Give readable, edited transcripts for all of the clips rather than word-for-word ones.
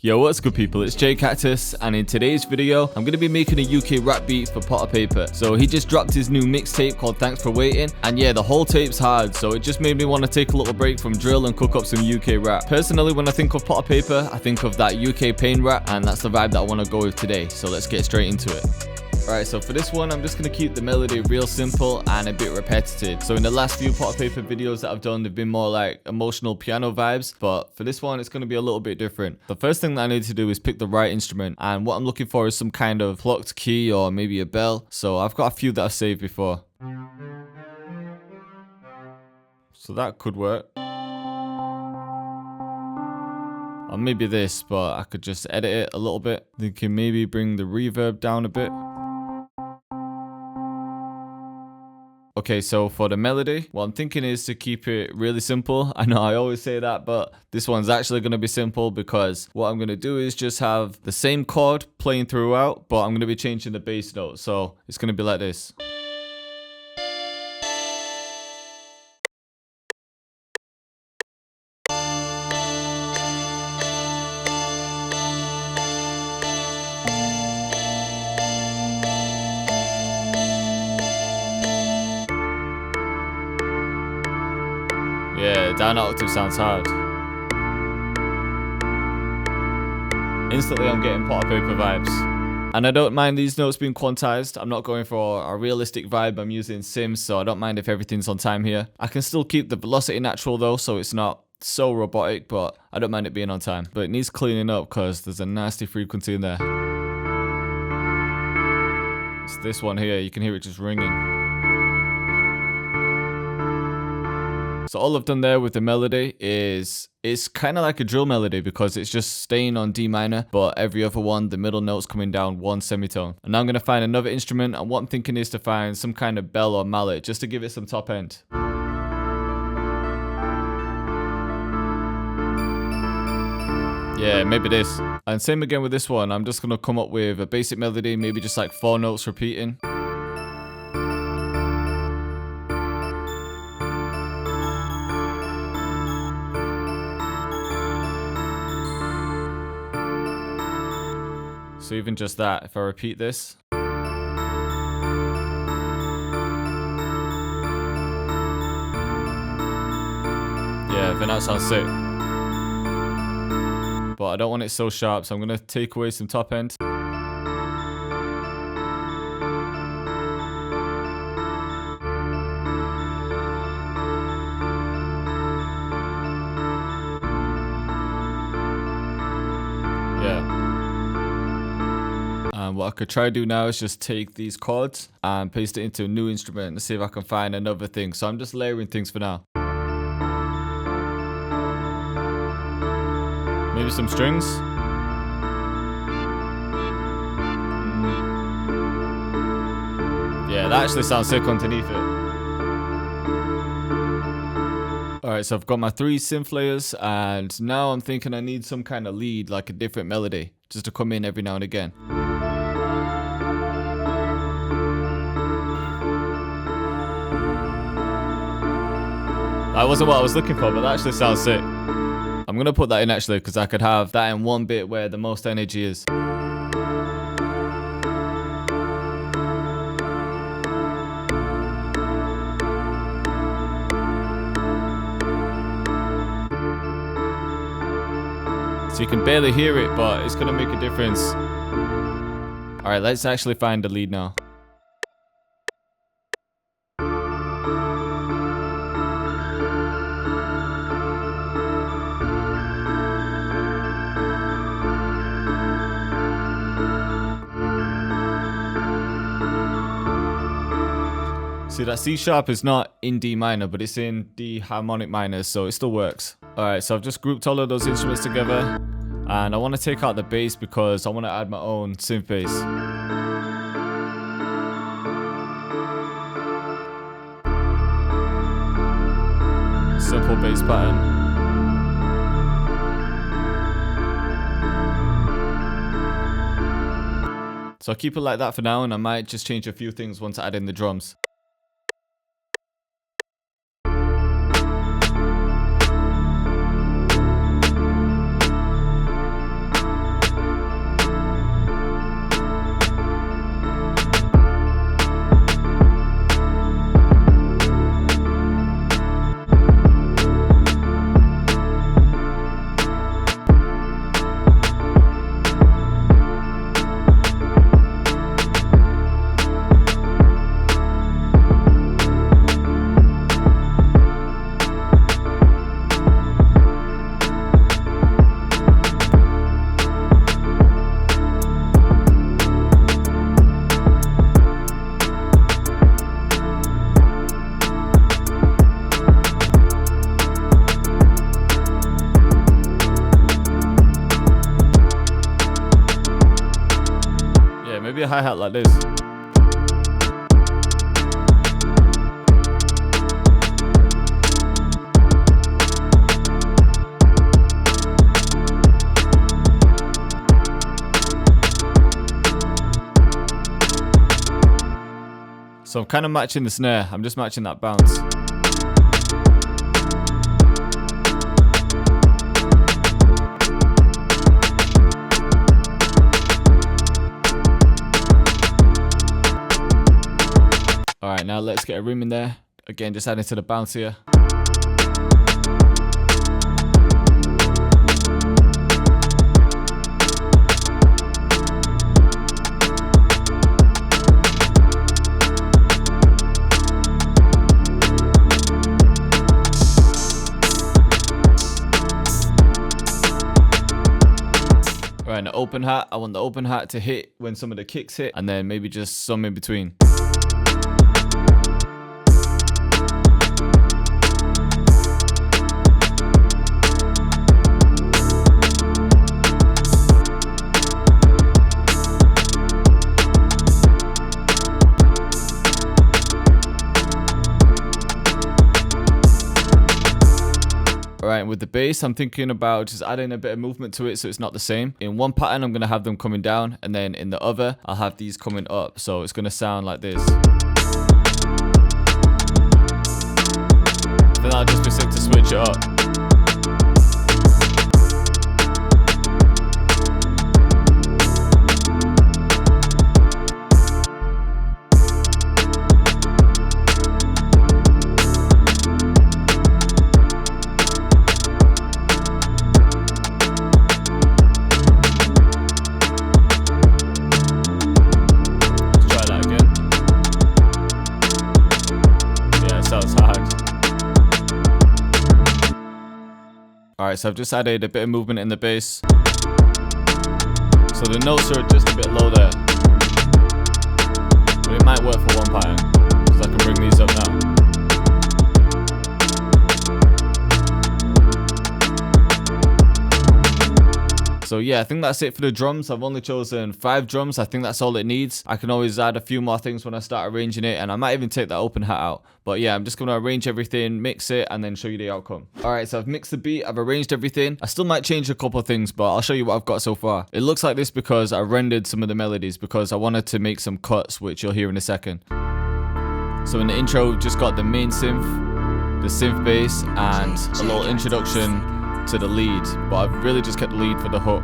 Yo, what's good people, it's Cactus, and in today's video, I'm going to be making a UK rap beat for Potter Payper. So he just dropped his new mixtape called Thanks for Waiting, and yeah, the whole tape's hard, so it just made me want to take a little break from drill and cook up some UK rap. Personally, when I think of Potter Payper, I think of that UK pain rap, and that's the vibe that I want to go with today, so let's get straight into it. Alright, so for this one, I'm just going to keep the melody real simple and a bit repetitive. So in the last few Potter Payper videos that I've done, they've been more like emotional piano vibes. But for this one, it's going to be a little bit different. The first thing that I need to do is pick the right instrument. And what I'm looking for is some kind of plucked key or maybe a bell. So I've got a few that I've saved before. So that could work. Or maybe this, but I could just edit it a little bit. Thinking maybe bring the reverb down a bit. Okay, so for the melody, what I'm thinking is to keep it really simple. I know I always say that, but this one's actually going to be simple because what I'm going to do is just have the same chord playing throughout, but I'm going to be changing the bass note. So it's going to be like this. Yeah, down octave sounds hard. Instantly I'm getting Potter Payper vibes. And I don't mind these notes being quantized. I'm not going for a realistic vibe. I'm using Sims, so I don't mind if everything's on time here. I can still keep the velocity natural though, so it's not so robotic, but I don't mind it being on time. But it needs cleaning up because there's a nasty frequency in there. It's this one here, you can hear it just ringing. So all I've done there with the melody is it's kind of like a drill melody because it's just staying on D minor, but every other one, the middle note's coming down one semitone. And now I'm going to find another instrument, and what I'm thinking is to find some kind of bell or mallet just to give it some top end. Yeah, maybe this. And same again with this one, I'm just going to come up with a basic melody, maybe just like 4 notes repeating. So even just that, if I repeat this. Yeah, then that sounds sick. But I don't want it so sharp, so I'm going to take away some top end. Yeah. And what I could try to do now is just take these chords and paste it into a new instrument and see if I can find another thing. So I'm just layering things for now. Maybe some strings. Yeah, that actually sounds sick underneath it. Alright, so I've got my 3 synth layers, and now I'm thinking I need some kind of lead, like a different melody, just to come in every now and again. That wasn't what I was looking for, but that actually sounds sick. I'm going to put that in actually, because I could have that in one bit where the most energy is. So you can barely hear it, but it's going to make a difference. Alright, let's actually find the lead now. See, that C sharp is not in D minor, but it's in D harmonic minor, so it still works. Alright, so I've just grouped all of those instruments together, and I want to take out the bass because I want to add my own synth bass. Simple bass pattern. So I'll keep it like that for now, and I might just change a few things once I add in the drums. maybe a hi-hat like this. So I'm kind of matching the snare. I'm just matching that bounce. Alright, now let's get a rim in there. Again, just adding to the bounce here. Right, an open hat. I want the open hat to hit when some of the kicks hit, and then maybe just some in between. Alright, with the bass, I'm thinking about just adding a bit of movement to it so it's not the same. In one pattern, I'm going to have them coming down, and then in the other, I'll have these coming up. So it's going to sound like this. Then I'll just be sick to switch it up. Alright, so I've just added a bit of movement in the bass. So the notes are just a bit low there. But it might work for one pattern, because I can bring these up now. So yeah, I think that's it for the drums. I've only chosen 5 drums. I think that's all it needs. I can always add a few more things when I start arranging it, and I might even take that open hat out. But yeah, I'm just going to arrange everything, mix it, and then show you the outcome. Alright, so I've mixed the beat, I've arranged everything. I still might change a couple of things, but I'll show you what I've got so far. It looks like this because I rendered some of the melodies, because I wanted to make some cuts, which you'll hear in a second. So in the intro, we've just got the main synth, the synth bass, and a little introduction to the lead, but I've really just kept the lead for the hook.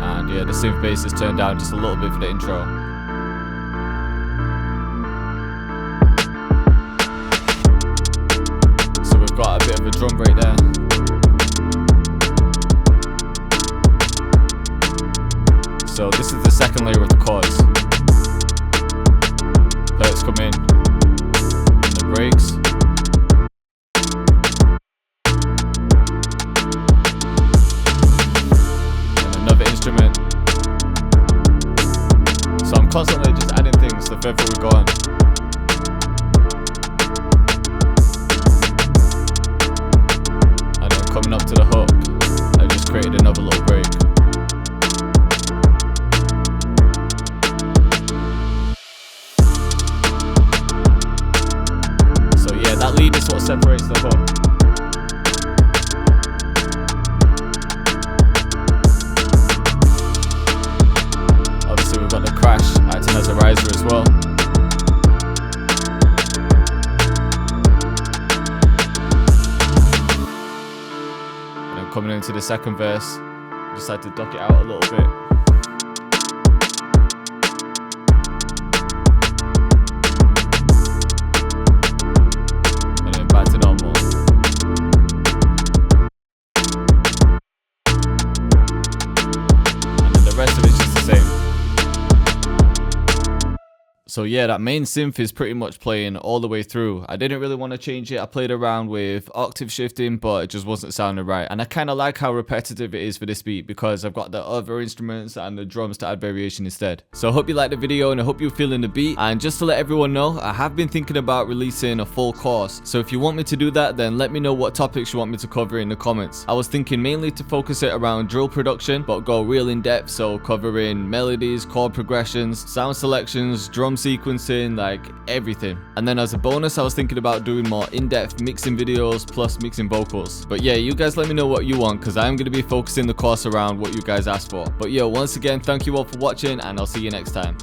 And yeah, the synth bass is turned down just a little bit for the intro. So we've got a bit of a drum break there. So this is the second layer of the chords. Percs come in, and the breaks. Instrument. So I'm constantly just adding things the further we go on. And then coming up to the hook, I just created another little break. So yeah, that lead is what separates the hook. We've got the crash acting as a riser as well. And then coming into the second verse, just had to duck it out a little bit. And then back to normal. And then the rest of it's just the same. So yeah, that main synth is pretty much playing all the way through. I didn't really want to change it. I played around with octave shifting, but it just wasn't sounding right. And I kind of like how repetitive it is for this beat because I've got the other instruments and the drums to add variation instead. So I hope you liked the video and I hope you're feeling the beat. And just to let everyone know, I have been thinking about releasing a full course. So if you want me to do that, then let me know what topics you want me to cover in the comments. I was thinking mainly to focus it around drill production, but go real in depth. So covering melodies, chord progressions, sound selections, drum sequencing, like everything. And then as a bonus, I was thinking about doing more in-depth mixing videos plus mixing vocals. But yeah, you guys let me know what you want because I'm going to be focusing the course around what you guys asked for. But yeah, once again, thank you all for watching and I'll see you next time.